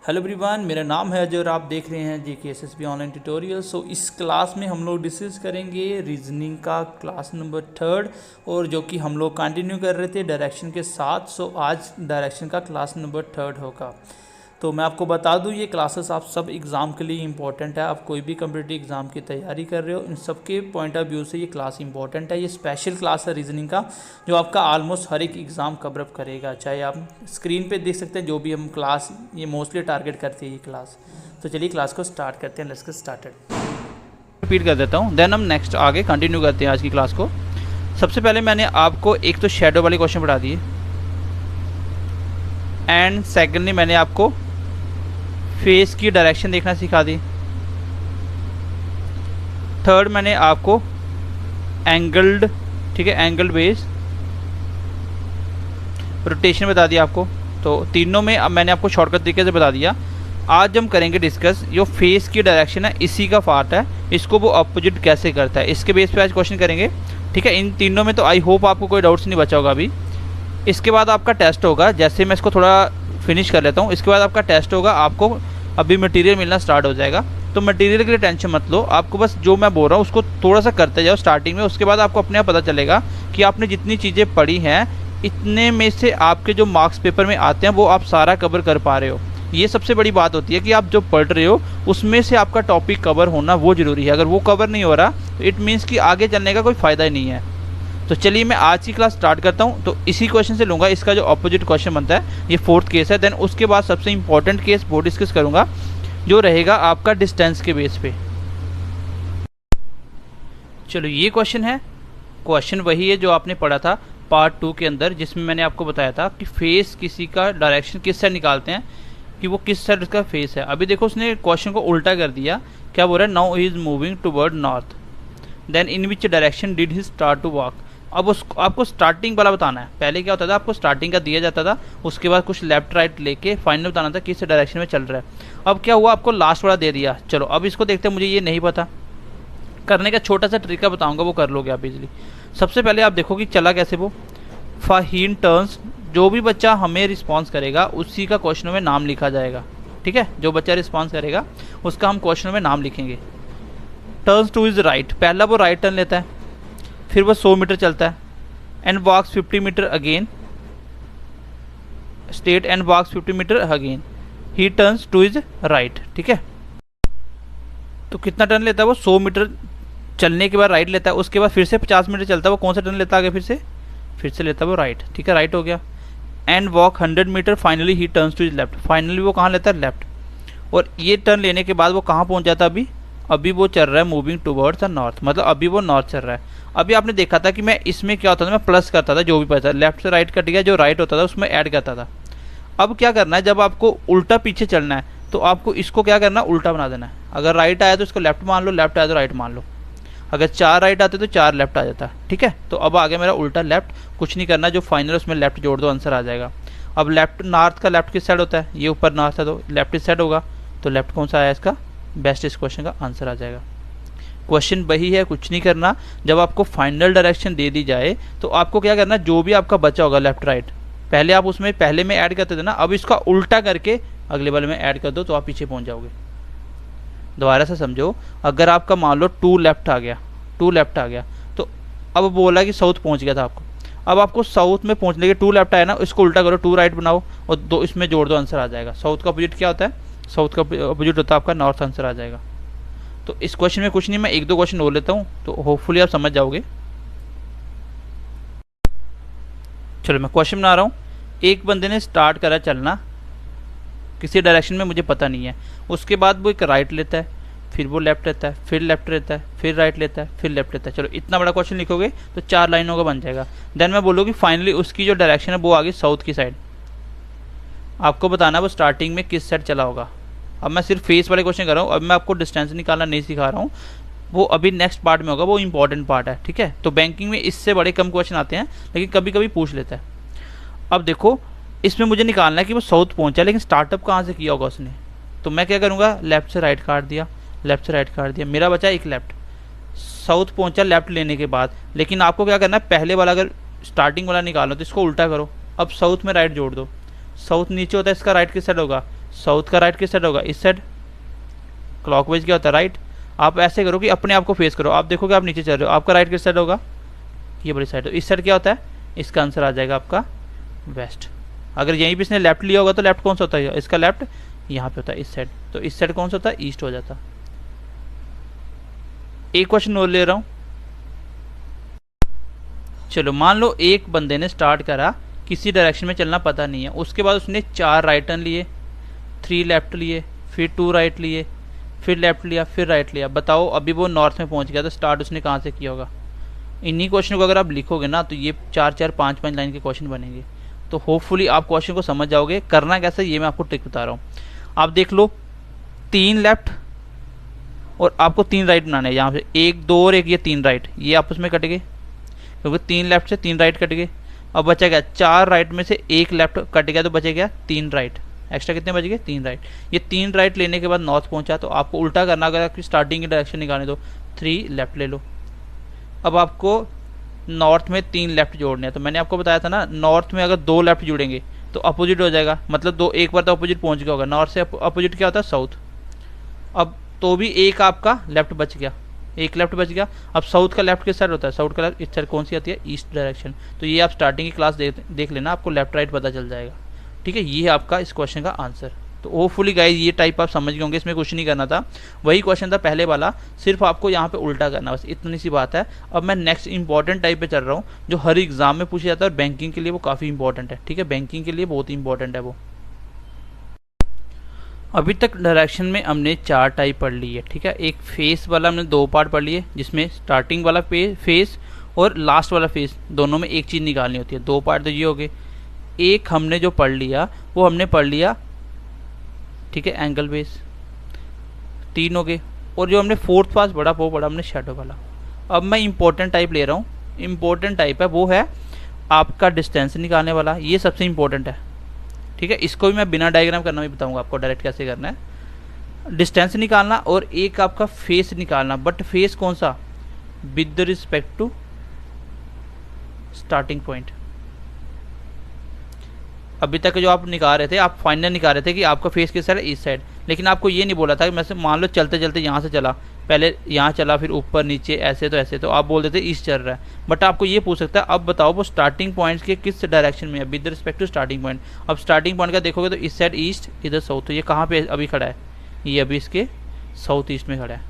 Hello everyone, मेरा नाम है अजय और आप देख रहे हैं JKSSB ऑनलाइन ट्यूटोरियल। सो इस क्लास में हम लोग डिस्कस करेंगे रीजनिंग का क्लास नंबर 3 और जो कि हम लोग कंटिन्यू कर रहे थे डायरेक्शन के साथ। सो आज डायरेक्शन का क्लास नंबर 3 होगा। तो मैं आपको बता दूं, ये क्लासेस आप सब एग्ज़ाम के लिए इंपॉर्टेंट है। आप कोई भी कम्पिटिटिव एग्ज़ाम की तैयारी कर रहे हो, इन सब के पॉइंट ऑफ व्यू से ये क्लास इंपॉर्टेंट है। ये स्पेशल क्लास है रीजनिंग का, जो आपका ऑलमोस्ट हर एक एग्ज़ाम कवर अप करेगा। चाहे आप स्क्रीन पे देख सकते हैं जो भी हम क्लास ये मोस्टली टारगेट करती है ये क्लास। तो चलिए क्लास को स्टार्ट करते हैं। Let's get started. रिपीट कर देता हूँ, देन हम नेक्स्ट आगे कंटिन्यू करते हैं आज की क्लास को। सबसे पहले मैंने आपको एक तो शेडो वाले क्वेश्चन पढ़ा दिए, एंड सेकेंडली मैंने आपको फेस की डायरेक्शन देखना सिखा दी। थर्ड मैंने आपको एंगल्ड, ठीक है, एंगल बेस रोटेशन बता दिया आपको। तो तीनों में अब मैंने आपको शॉर्टकट तरीके से बता दिया। आज हम करेंगे डिस्कस जो फेस की डायरेक्शन है, इसी का पार्ट है, इसको वो अपोजिट कैसे करता है, इसके बेस पे आज क्वेश्चन करेंगे। ठीक है, इन तीनों में तो आई होप आपको कोई डाउट्स नहीं बचा होगा अभी। इसके बाद आपका टेस्ट होगा, जैसे मैं इसको थोड़ा फिनिश कर लेता हूँ, इसके बाद आपका टेस्ट होगा। आपको अभी मटेरियल मिलना स्टार्ट हो जाएगा, तो मटेरियल के लिए टेंशन मत लो। आपको बस जो मैं बोल रहा हूँ उसको थोड़ा सा करते जाओ स्टार्टिंग में, उसके बाद आपको अपने आप पता चलेगा कि आपने जितनी चीज़ें पढ़ी हैं इतने में से आपके जो मार्क्स पेपर में आते हैं वो आप सारा कवर कर पा रहे हो। ये सबसे बड़ी बात होती है कि आप जो पढ़ रहे हो उसमें से आपका टॉपिक कवर होना वो ज़रूरी है। अगर वो कवर नहीं हो रहा तो इट मीन्स कि आगे चलने का कोई फ़ायदा ही नहीं है। तो चलिए मैं आज की क्लास स्टार्ट करता हूँ। तो इसी क्वेश्चन से लूँगा, इसका जो अपोजिट क्वेश्चन बनता है, ये 4th केस है। देन उसके बाद सबसे इंपॉर्टेंट केस वो डिस्कस करूँगा जो रहेगा आपका डिस्टेंस के बेस पे। चलो ये क्वेश्चन है, क्वेश्चन वही है जो आपने पढ़ा था पार्ट 2 के अंदर, जिसमें मैंने आपको बताया था कि फेस किसी का डायरेक्शन किस साइड निकालते हैं, कि वो किस साइड उसका फेस है। अभी देखो उसने क्वेश्चन को उल्टा कर दिया। क्या बोल रहा है, now he is moving toward north, then in which direction did he start to walk. अब उसको आपको स्टार्टिंग वाला बताना है। पहले क्या होता था, आपको स्टार्टिंग का दिया जाता था, उसके बाद कुछ लेफ्ट राइट लेके फाइनल बताना था किस डायरेक्शन में चल रहा है। अब क्या हुआ, आपको लास्ट वाला दे दिया। चलो अब इसको देखते हैं, मुझे ये नहीं पता, करने का छोटा सा तरीका बताऊंगा, वो कर लोगे आप इजीली। सबसे पहले आप देखो कि चला कैसे वो। फाहीन टर्न्स, जो भी बच्चा हमें रिस्पॉन्स करेगा उसी का क्वेश्चनों में नाम लिखा जाएगा। ठीक है, जो बच्चा रिस्पॉन्स करेगा उसका हम क्वेश्चनों में नाम लिखेंगे। टर्न्स टू इज राइट, पहला वो राइट टर्न लेता है, फिर वो 100 मीटर चलता है, and walks 50 metre again, straight and walks 50 metre again, he turns to his right. ठीक है, तो कितना टर्न लेता है वो, 100 मीटर चलने के बाद राइट लेता है, उसके बाद फिर से 50 मीटर चलता है, वो कौन सा टर्न लेता है आगे, फिर से लेता है वो राइट। ठीक है, राइट हो गया। And walk 100 metre, finally he turns to his left, finally वो कहाँ लेता है, लेफ्ट। और ये टर्न लेने के बाद वो कहाँ पहुँच जाता है, अभी वो चल रहा है मूविंग टुवर्ड्स द नॉर्थ, मतलब अभी वो नॉर्थ चल रहा है। अभी आपने देखा था कि मैं इसमें क्या होता था, मैं प्लस करता था, जो भी पता लेफ्ट से राइट कट गया, जो राइट होता था उसमें ऐड करता था। अब क्या करना है, जब आपको उल्टा पीछे चलना है तो आपको इसको क्या करना है, उल्टा बना देना है। अगर राइट आया तो इसको लेफ्ट मान लो, लेफ्ट आया तो राइट मान लो। अगर 4 राइट आते तो 4 लेफ्ट आ जाता। ठीक है, तो अब आ गया मेरा उल्टा लेफ्ट, कुछ नहीं करना, जो फाइनल उसमें लेफ्ट जोड़ दो, आंसर आ जाएगा। अब लेफ्ट, नॉर्थ का लेफ्ट किस साइड होता है, ये ऊपर नॉर्थ है तो लेफ्ट इस साइड होगा, तो लेफ्ट कौन सा आया इसका, बेस्ट, इस क्वेश्चन का आंसर आ जाएगा। क्वेश्चन वही है, कुछ नहीं करना। जब आपको फाइनल डायरेक्शन दे दी जाए तो आपको क्या करना, जो भी आपका बचा होगा लेफ्ट राइट, पहले आप उसमें पहले में ऐड करते थे ना, अब इसका उल्टा करके अगले वाले में ऐड कर दो तो आप पीछे पहुंच जाओगे। दोबारा से समझो, अगर आपका मान लो 2 लेफ्ट आ गया, 2 लेफ्ट आ गया, तो अब बोला कि साउथ पहुंच गया था आपको, अब आपको साउथ में पहुंचने के 2 लेफ्ट आया ना, इसको उल्टा करो, 2 राइट बनाओ और 2 इसमें जोड़ दो, आंसर आ जाएगा। साउथ का अपोजिट क्या होता है, साउथ का अपोजिट होता है आपका नॉर्थ, आंसर आ जाएगा। तो इस क्वेश्चन में कुछ नहीं, मैं 1-2 क्वेश्चन और लेता हूँ तो होपफुली आप समझ जाओगे। चलो मैं क्वेश्चन बना रहा हूँ। एक बंदे ने स्टार्ट करा चलना किसी डायरेक्शन में, मुझे पता नहीं है, उसके बाद वो एक राइट लेता है, फिर वो लेफ्ट लेता है, फिर लेफ्ट लेता है, फिर राइट लेता है, फिर लेफ्ट लेता है। चलो इतना बड़ा क्वेश्चन लिखोगे तो 4 लाइनों का बन जाएगा। देन मैं बोलूँगी फाइनली उसकी जो डायरेक्शन है वो आ गई साउथ की साइड। आपको बताना वो स्टार्टिंग में किस साइड चला होगा। अब मैं सिर्फ फेस वाले क्वेश्चन कर रहा हूँ, अब मैं आपको डिस्टेंस निकालना नहीं सिखा रहा हूँ, वो अभी नेक्स्ट पार्ट में होगा, वो इंपॉर्टेंट पार्ट है। ठीक है, तो बैंकिंग में इससे बड़े कम क्वेश्चन आते हैं, लेकिन कभी कभी पूछ लेता है। अब देखो इसमें मुझे निकालना है कि वो साउथ पहुंचा, लेकिन स्टार्टअप कहाँ से किया होगा उसने। तो मैं क्या करूँगा, लेफ्ट से राइट काट दिया, लेफ्ट से राइट काट दिया, मेरा बचा एक लेफ्ट। साउथ पहुंचा लेफ्ट लेने के बाद, लेकिन आपको क्या करना है, पहले वाला अगर स्टार्टिंग वाला निकालो तो इसको उल्टा करो। अब साउथ में राइट जोड़ दो, साउथ नीचे होता है, इसका राइट किस साइड होगा, साउथ का राइट किस साइड होगा, इस साइड। क्लॉकवाइज क्या होता है, राइट। आप ऐसे करो कि अपने आप को फेस करो, आप देखोगे आप नीचे चल रहे हो, आपका राइट किस साइड होगा, ये बड़ी साइड। इस साइड क्या होता है, इसका आंसर आ जाएगा आपका वेस्ट। अगर यहीं पे इसने लेफ्ट लिया होगा तो लेफ्ट कौन सा होता है, इसका लेफ्ट यहाँ पे होता है, इस साइड। तो इस साइड कौन सा होता है, ईस्ट हो जाता। एक क्वेश्चन और ले रहा हूँ। चलो मान लो एक बंदे ने स्टार्ट करा, किसी डायरेक्शन में चलना पता नहीं है, उसके बाद उसने 4 राइट टर्न लिए, 3 लेफ्ट लिए, फिर 2 राइट लिए, फिर लेफ्ट लिया, फिर राइट लिया। बताओ अभी वो नॉर्थ में पहुंच गया तो स्टार्ट उसने कहाँ से किया होगा। इन्हीं क्वेश्चन को अगर आप लिखोगे ना तो ये 4-4, 5-5 लाइन के क्वेश्चन बनेंगे। तो होपफुली आप क्वेश्चन को समझ जाओगे। करना कैसे ये मैं आपको ट्रिक बता रहा हूँ। आप देख लो 3 लेफ्ट और आपको 3 राइट बनाने हैं। यहाँ से 1, 2 और 1, ये 3 राइट, ये आपस में कट गए क्योंकि 3 लेफ्ट से 3 राइट कट गए। अब बचा क्या, 4 राइट में से 1 लेफ्ट कट गया तो बचे क्या, 3 राइट। एक्स्ट्रा कितने बच गए, 3 राइट। ये 3 राइट लेने के बाद नॉर्थ पहुंचा तो आपको उल्टा करना, अगर आपकी स्टार्टिंग की डायरेक्शन निकालने दो 3 लेफ्ट ले लो। अब आपको नॉर्थ में 3 लेफ्ट जोड़ने हैं। तो मैंने आपको बताया था ना, नॉर्थ में अगर 2 लेफ्ट जुड़ेंगे तो अपोजिट हो जाएगा, मतलब 2 एक बार तो अपोजिट पहुंच गया होगा। नॉर्थ से अपोजिट क्या होता है, साउथ। अब तो भी एक आपका लेफ्ट बच गया, एक लेफ्ट बच गया। अब साउथ का लेफ्ट किस साइड होता है, साउथ का लेफ्ट इस साइड कौन सी आती है, ईस्ट डायरेक्शन। तो ये आप स्टार्टिंग की क्लास देख लेना, आपको लेफ्ट राइट पता चल जाएगा। ठीक है, ये है आपका इस क्वेश्चन का आंसर। तो होपफुली गाइस ये टाइप आप समझ गए होंगे, इसमें कुछ नहीं करना था, वही क्वेश्चन था पहले वाला, सिर्फ आपको यहाँ पे उल्टा करना, बस इतनी सी बात है। अब मैं नेक्स्ट इंपॉर्टेंट टाइप पे चल रहा हूँ, जो हर एग्जाम में पूछा जाता है और बैंकिंग के लिए वो काफ़ी इंपॉर्टेंट है। ठीक है, बैंकिंग के लिए बहुत ही इंपॉर्टेंट है वो। अभी तक डायरेक्शन में हमने 4 टाइप पढ़ ली है। ठीक है, एक फेस वाला हमने 2 पार्ट पढ़ लिए, जिसमें स्टार्टिंग वाला फेस और लास्ट वाला फेस दोनों में एक चीज़ निकालनी होती है। 2 पार्ट तो ये हो गए। एक हमने जो पढ़ लिया वो हमने पढ़ लिया, ठीक है, एंगल बेस। 3 हो गए। और जो हमने 4th पार्ट पढ़ा वो पढ़ा हमने शेडो वाला। अब मैं इंपॉर्टेंट टाइप ले रहा हूँ। इंपॉर्टेंट टाइप है वो है आपका डिस्टेंस निकालने वाला, ये सबसे इंपॉर्टेंट है। ठीक है, इसको भी मैं बिना डायग्राम करना भी बताऊंगा आपको डायरेक्ट कैसे करना है। डिस्टेंस निकालना और एक आपका फेस निकालना, बट फेस कौन सा, with respect to starting point. अभी तक जो आप निकाल रहे थे, आप फाइनल निकाल रहे थे कि आपका फेस किस साइड है, इस साइड। लेकिन आपको ये नहीं बोला था कि मैं से मान लो चलते चलते यहाँ से चला, पहले यहाँ चला फिर ऊपर नीचे ऐसे, तो ऐसे तो आप बोल देते ईस्ट चल रहा है। बट आपको ये पूछ सकता है अब बताओ वो स्टार्टिंग पॉइंट्स के किस डायरेक्शन में है, with respect to starting point. अब स्टार्टिंग पॉइंट का देखोगे तो इस साइड ईस्ट, इधर साउथ। तो ये कहाँ पे अभी खड़ा है, ये अभी इसके साउथ ईस्ट में खड़ा है।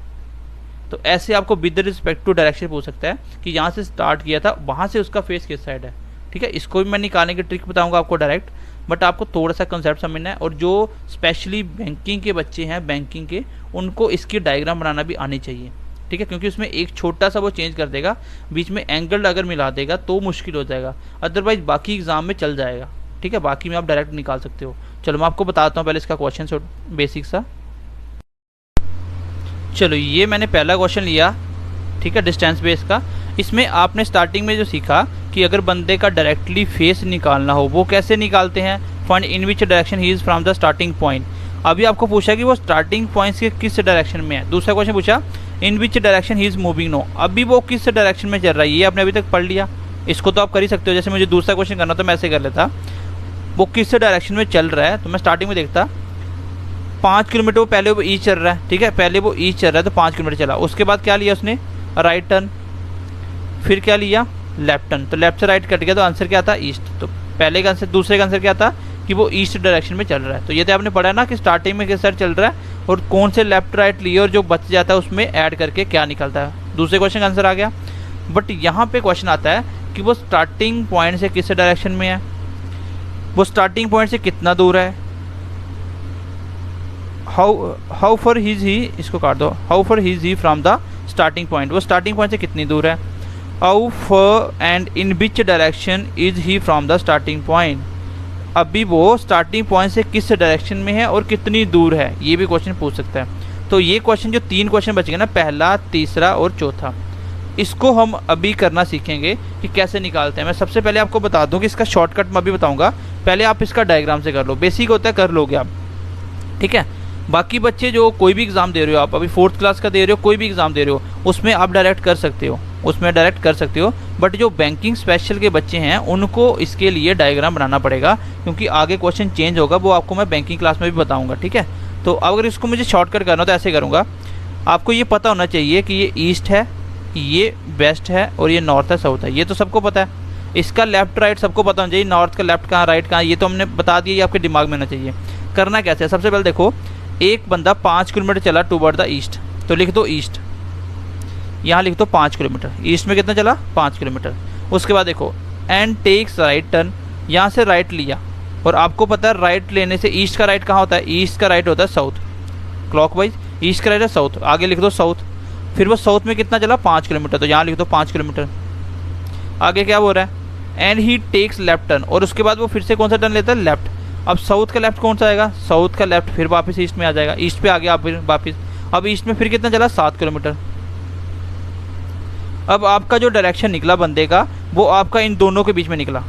तो ऐसे आपको विद रिस्पेक्ट टू डायरेक्शन पूछ सकता है कि यहाँ से स्टार्ट किया था वहाँ से उसका फेस किस साइड है। ठीक है, इसको भी मैं निकालने की ट्रिक बताऊँगा आपको डायरेक्ट, बट आपको थोड़ा सा कंसेप्ट समझना है। और जो स्पेशली बैंकिंग के बच्चे हैं, बैंकिंग के, उनको इसकी डायग्राम बनाना भी आनी चाहिए। ठीक है, क्योंकि उसमें एक छोटा सा वो चेंज कर देगा, बीच में एंगल अगर मिला देगा तो मुश्किल हो जाएगा, अदरवाइज बाकी एग्जाम में चल जाएगा। ठीक है, बाकी में आप डायरेक्ट निकाल सकते हो। चलो मैं आपको बताता हूँ पहले इसका क्वेश्चन बेसिक सा। चलो ये मैंने पहला क्वेश्चन लिया, ठीक है, डिस्टेंस बेस का। इसमें आपने स्टार्टिंग में जो सीखा कि अगर बंदे का डायरेक्टली फेस निकालना हो वो कैसे निकालते हैं, find in which direction he is from the starting point. अभी आपको पूछा कि वो स्टार्टिंग पॉइंट्स के किस डायरेक्शन में है। दूसरा क्वेश्चन पूछा in which direction he is moving no, अभी वो किस डायरेक्शन में चल रहा है, ये आपने अभी तक पढ़ लिया। इसको तो आप कर ही सकते हो, जैसे मुझे दूसरा क्वेश्चन करना तो मैं ऐसे कर लेता, वो किस डायरेक्शन में चल रहा है तो मैं स्टार्टिंग में देखता 5 किलोमीटर, वो पहले वो ईस्ट चल रहा है। ठीक है, पहले वो ईस्ट चल रहा है तो 5 किलोमीटर चला। उसके बाद क्या लिया उसने, राइट टर्न, फिर क्या लिया, लेफ्ट टर्न। तो लेफ्ट से राइट कट गया तो आंसर क्या था, ईस्ट। तो पहले का आंसर, दूसरे का आंसर क्या था कि वो ईस्ट डायरेक्शन में चल रहा है। तो ये तो आपने पढ़ा ना कि स्टार्टिंग में किस साइड चल रहा है और कौन से लेफ्ट राइट लिए और जो बच जाता है उसमें ऐड करके क्या निकलता है। दूसरे क्वेश्चन का आंसर आ गया। बट यहाँ पे क्वेश्चन आता है कि वो स्टार्टिंग पॉइंट से किस डायरेक्शन में है, वो स्टार्टिंग पॉइंट से कितना दूर है, हाउ फॉर हिज ही, इसको काट दो, how for his he from the starting point, वो स्टार्टिंग पॉइंट से कितनी दूर है, how for and in which direction is he from the starting point. अभी वो स्टार्टिंग पॉइंट से किस डायरेक्शन में है और कितनी दूर है, ये भी क्वेश्चन पूछ सकता है। तो ये क्वेश्चन जो 3 क्वेश्चन बच गए ना, पहला, तीसरा और चौथा, इसको हम अभी करना सीखेंगे कि कैसे निकालते हैं। मैं सबसे पहले आपको बता दूं कि इसका शॉर्टकट मैं अभी बताऊंगा, पहले आप इसका डायग्राम से कर लो, बेसिक होता है कर लोगे आप। ठीक है, बाकी बच्चे जो कोई भी एग्ज़ाम दे रहे हो, आप अभी 4th क्लास का दे रहे हो, कोई भी एग्ज़ाम दे रहे हो, उसमें आप डायरेक्ट कर सकते हो। उसमें डायरेक्ट कर सकते हो। बट जो बैंकिंग स्पेशल के बच्चे हैं उनको इसके लिए डायग्राम बनाना पड़ेगा, क्योंकि आगे क्वेश्चन चेंज होगा, वो आपको मैं बैंकिंग क्लास में भी बताऊंगा, ठीक है। तो अगर इसको मुझे शॉर्टकट करना हो तो ऐसे करूँगा। आपको ये पता होना चाहिए कि ये ईस्ट है, ये वेस्ट है और ये नॉर्थ है, साउथ है, ये तो सबको पता है। इसका लेफ्ट राइट सबको पता होना चाहिए, नॉर्थ का लेफ्ट कहाँ राइट कहाँ, ये तो हमने बता दिया, ये आपके दिमाग में होना चाहिए। करना कैसे है, सबसे पहले देखो एक बंदा 5 किलोमीटर चला टूवर्ड द ईस्ट, तो लिख दो ईस्ट, यहाँ लिख दो 5 किलोमीटर। ईस्ट में कितना चला, 5 किलोमीटर। उसके बाद देखो एंड टेक्स राइट टर्न, यहाँ से राइट लिया, और आपको पता है राइट लेने से ईस्ट का राइट कहाँ होता है, ईस्ट का राइट होता है साउथ, क्लॉकवाइज ईस्ट का राइट है साउथ, आगे लिख दो साउथ। फिर वो साउथ में कितना चला, 5 किलोमीटर, तो यहाँ लिख दो 5 किलोमीटर। आगे क्या बोल रहा है, and he takes left turn, और उसके बाद वो फिर से कौन सा टर्न लेता है, लेफ्ट। अब साउथ का लेफ्ट कौन सा आएगा, साउथ का लेफ्ट फिर वापस ईस्ट में आ जाएगा, ईस्ट पे आ गया आप फिर वापस। अब ईस्ट में फिर कितना चला, 7 किलोमीटर। अब आपका जो डायरेक्शन निकला बंदे का, वो आपका इन दोनों के बीच में निकला,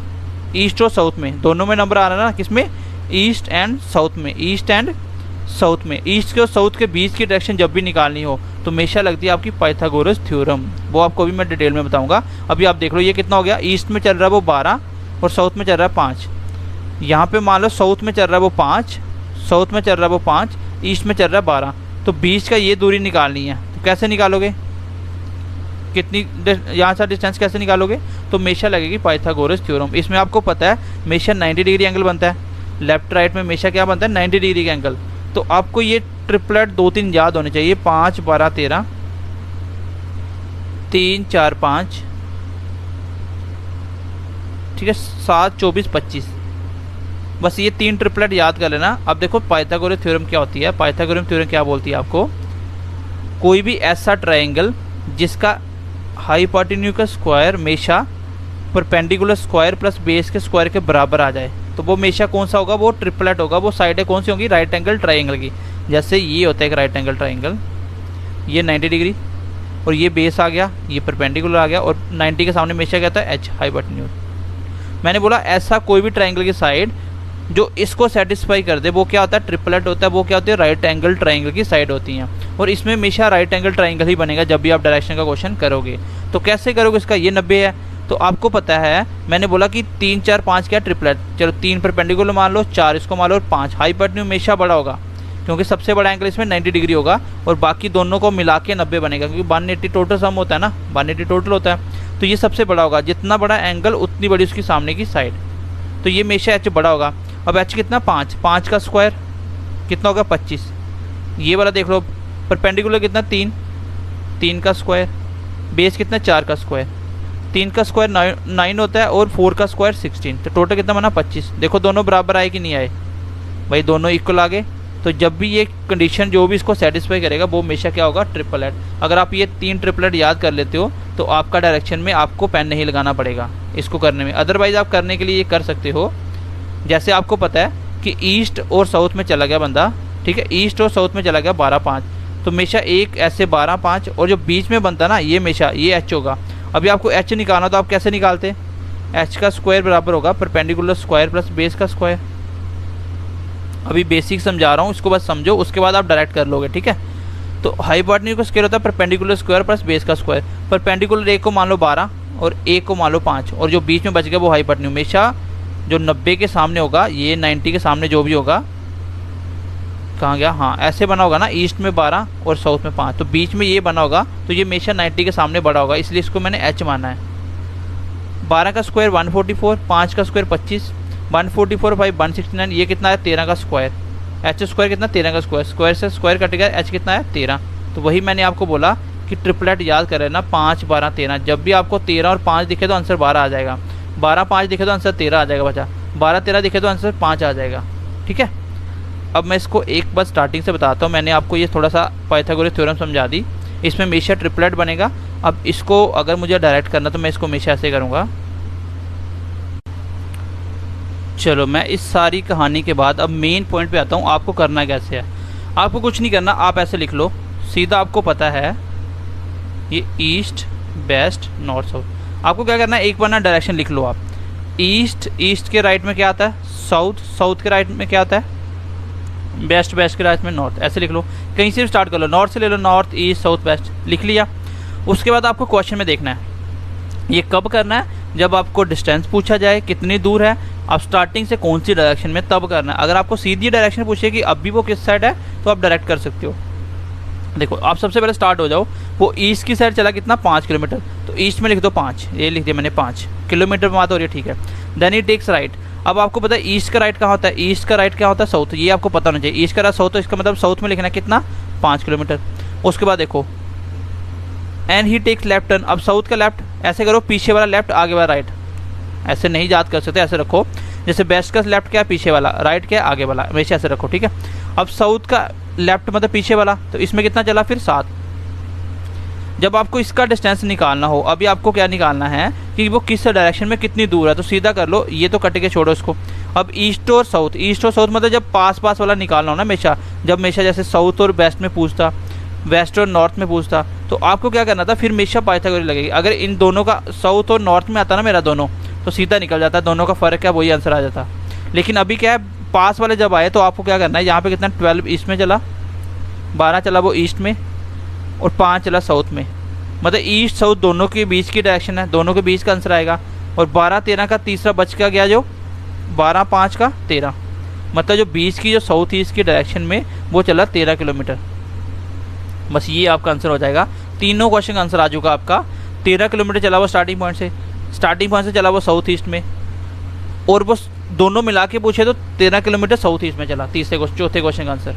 ईस्ट और साउथ में, दोनों में नंबर आ रहा है ना, किसमें, ईस्ट एंड साउथ में, ईस्ट एंड साउथ में। ईस्ट के और साउथ के बीच की डायरेक्शन जब भी निकालनी हो तो हमेशा लगती है आपकी पाइथागोरस थ्योरम, वो आपको भी मैं डिटेल में बताऊंगा। अभी आप देख लो ये कितना हो गया, ईस्ट में चल रहा है वो 12 और साउथ में चल रहा है 5। यहाँ पे मान लो साउथ में चल रहा है वो 5, साउथ में चल रहा है वो 5, ईस्ट में चल रहा है 12, तो बीच का ये दूरी निकालनी है। तो कैसे निकालोगे, कितनी यहाँ से डिस्टेंस कैसे निकालोगे, तो हमेशा लगेगी पाइथागोरस थ्योरम। इसमें आपको पता है हमेशा 90 डिग्री एंगल बनता है, लेफ्ट राइट में हमेशा क्या बनता है, 90 डिग्री का एंगल। तो आपको ये ट्रिपलेट 2-3 याद होने चाहिए, 5 12 13, 3 4 5, ठीक है, 7 24 25, बस ये 3 ट्रिपलेट याद कर लेना। अब देखो पाइथागोरस थ्योरम क्या होती है, पाइथागोरस थ्योरम क्या बोलती है आपको, कोई भी ऐसा ट्रायंगल जिसका हाइपोटेन्यूज स्क्वायर हमेशा परपेंडिकुलर स्क्वायर प्लस बेस के स्क्वायर के बराबर आ जाए, तो वो हमेशा कौन सा होगा, वो ट्रिपलेट होगा। वो साइडें कौन सी होंगी, राइट एंगल ट्रायंगल की। जैसे ये होता है एक राइट एंगल ट्रायंगल, ये 90 डिग्री और ये बेस आ गया, ये परपेंडिकुलर आ गया, और 90 के सामने हमेशा क्या होता है, एच, हाइपोटेन्यूज। मैंने बोला ऐसा कोई भी ट्रायंगल की साइड जो इसको सेटिस्फाई कर दे वो क्या होता है, ट्रिपलेट होता है। वो क्या होती है, राइट एंगल ट्रायंगल की साइड होती हैं, और इसमें हमेशा राइट एंगल ट्रायंगल ही बनेगा जब भी आप डायरेक्शन का क्वेश्चन करोगे। तो कैसे करोगे इसका, ये 90 है तो आपको पता है, मैंने बोला कि 3 4 5 क्या ट्रिपलेट, चलो 3 परपेंडिकुलर मान लो, 4 इसको मान लो और 5 हाइपोटेन्यूज हमेशा बड़ा होगा, क्योंकि सबसे बड़ा एंगल इसमें 90 डिग्री होगा, और बाकी दोनों को मिला के 90 बनेगा, क्योंकि 180 टोटल सम होता है ना, 180 टोटल होता है, तो ये सबसे बड़ा होगा। जितना बड़ा एंगल उतनी बड़ी उसकी सामने की साइड, तो ये हमेशा एच बड़ा होगा। अब एच कितना, 5, 5 का स्क्वायर कितना होगा, 25। ये वाला देख लो, परपेंडिकुलर कितना, 3, 3 का स्क्वायर, बेस कितना, 4 का स्क्वायर, 3 का स्क्वायर 9 होता है, और 4 का स्क्वायर 16, तो टोटल कितना बना, 25। देखो दोनों बराबर आए कि नहीं आए, भाई दोनों इक्वल आ गए। तो जब भी ये कंडीशन जो भी इसको सेटिस्फाई करेगा वो हमेशा क्या होगा, ट्रिपलेट। अगर आप ये 3 ट्रिपलेट याद कर लेते हो तो आपका डायरेक्शन में आपको पेन नहीं लगाना पड़ेगा इसको करने में। अदरवाइज आप करने के लिए ये कर सकते हो, जैसे आपको पता है कि ईस्ट और साउथ में चला गया बंदा, ठीक है, ईस्ट और साउथ में चला गया 12 5, तो हमेशा एक ऐसे 12 5, और जो बीच में बनता ना ये हमेशा ये एच होगा। अभी आपको एच निकालना तो आप कैसे निकालते, एच का स्क्वायर बराबर होगा परपेंडिकुलर स्क्वायर प्लस बेस का स्क्वायर। अभी बेसिक समझा रहा हूँ, इसको बस समझो, उसके बाद आप डायरेक्ट कर लोगे, ठीक है। तो हाइपोटेन्यूज का स्क्वायर होता है परपेंडिकुलर स्क्वायर प्लस बेस का स्क्वायर। परपेंडिकुलर एक को मान लो 12 और एक को मान लो 5, और जो बीच में बच गया वो हाइपोटेन्यूज। हमेशा जो 90 के सामने होगा, ये 90 के सामने जो भी होगा, कहाँ गया, हाँ ऐसे बना होगा ना, ईस्ट में 12 और साउथ में 5, तो बीच में ये बना होगा, तो ये हमेशा 90 के सामने बड़ा होगा, इसलिए इसको मैंने एच माना है। 12 का स्क्वायर 144, 5 का स्क्वायर 25, 144 5 169, ये कितना है 13 का स्क्वायर, एच स्क्वायर कितना 13 का स्क्वायर, स्क्वायर से स्क्वायर कट गया, एच कितना है 13। तो वही मैंने आपको बोला कि ट्रिपलेट याद कर ना, 5 12 13, जब भी आपको 13 और 5 दिखे तो आंसर 12 आ जाएगा, 12 5 दिखे तो आंसर 13 आ जाएगा बचा, 12 13 दिखे तो आंसर 5 आ जाएगा, ठीक है। अब मैं इसको एक बार स्टार्टिंग से बताता हूँ, मैंने आपको ये थोड़ा सा पाइथागोरस थ्योरम समझा दी, इसमें हमेशा ट्रिपलेट बनेगा। अब इसको अगर मुझे डायरेक्ट करना तो मैं इसको हमेशा ऐसे करूँगा। चलो मैं इस सारी कहानी के बाद अब मेन पॉइंट पे आता हूँ, आपको करना कैसे है। आपको कुछ नहीं करना, आप ऐसे लिख लो सीधा, आपको पता है ये ईस्ट वेस्ट नॉर्थ साउथ। आपको क्या करना है, एक बार ना डायरेक्शन लिख लो आप, ईस्ट, ईस्ट के राइट में क्या आता है साउथ, साउथ के राइट में क्या आता है वेस्ट, वेस्ट के राइट में नॉर्थ, ऐसे लिख लो। कहीं से भी स्टार्ट कर लो, नॉर्थ से ले लो, नॉर्थ ईस्ट साउथ वेस्ट लिख लिया। उसके बाद आपको क्वेश्चन में देखना है ये कब करना है, जब आपको डिस्टेंस पूछा जाए कितनी दूर है, अब स्टार्टिंग से कौन सी डायरेक्शन में, तब करना है। अगर आपको सीधी डायरेक्शन पूछे कि अभी वो किस साइड है तो आप डायरेक्ट कर सकते हो। देखो आप सबसे पहले स्टार्ट हो जाओ, वो ईस्ट की साइड चला कितना 5 किलोमीटर, तो ईस्ट में लिख दो 5, ये लिख दिया मैंने 5 किलोमीटर में बात हो रही है, ठीक है। Then he takes right. अब आपको पता है ईस्ट का राइट कहाँ होता है, ईस्ट का राइट क्या होता है साउथ, ये आपको पता होना चाहिए। ईस्ट का राइट साउथ, तो इसका मतलब साउथ में लिखना है कितना 5 किलोमीटर। उसके बाद देखो and he takes left turn. अब साउथ का लेफ्ट ऐसे करो, पीछे वाला लेफ्ट आगे वाला राइट, ऐसे नहीं याद कर सकते, ऐसे रखो। जैसे वेस्ट का लेफ्ट क्या है पीछे वाला, राइट क्या है आगे वाला, हमेशा ऐसे रखो, ठीक है। अब साउथ का लेफ्ट मतलब पीछे वाला, तो इसमें कितना चला फिर 7। जब आपको इसका डिस्टेंस निकालना हो, अभी आपको क्या निकालना है कि वो किस डायरेक्शन में कितनी दूर है, तो सीधा कर लो, ये तो कट के छोड़ो इसको। अब ईस्ट और साउथ, ईस्ट और साउथ मतलब जब पास पास वाला निकालना हो ना हमेशा, जब हमेशा जैसे साउथ और वेस्ट में पूछता, वेस्ट और नॉर्थ में पूछता, तो आपको क्या करना था फिर हमेशा पाइथागोरस लगेगी। अगर इन दोनों का साउथ और नॉर्थ में आता ना मेरा दोनों, तो सीधा निकल जाता है, दोनों का फ़र्क क्या वही आंसर आ जाता। लेकिन अभी क्या है पास वाले जब आए तो आपको क्या करना है, यहाँ पे कितना 12 ईस्ट में चला, 12 चला वो ईस्ट में, और 5 चला साउथ में, मतलब ईस्ट साउथ दोनों के बीच की डायरेक्शन है, दोनों के बीच का आंसर आएगा। और 12-13 का तीसरा बच का गया, जो 12-5 का 13, मतलब जो बीच की जो साउथ ईस्ट की डायरेक्शन में वो चला 13 किलोमीटर। बस ये आपका आंसर हो जाएगा। तीनों क्वेश्चन का आंसर आ चुका आपका। 13 किलोमीटर चला वो स्टार्टिंग पॉइंट से चला वो साउथ ईस्ट में, और वो दोनों मिला के पूछे तो 13 किलोमीटर साउथ ईस्ट में चला। चौथे क्वेश्चन का आंसर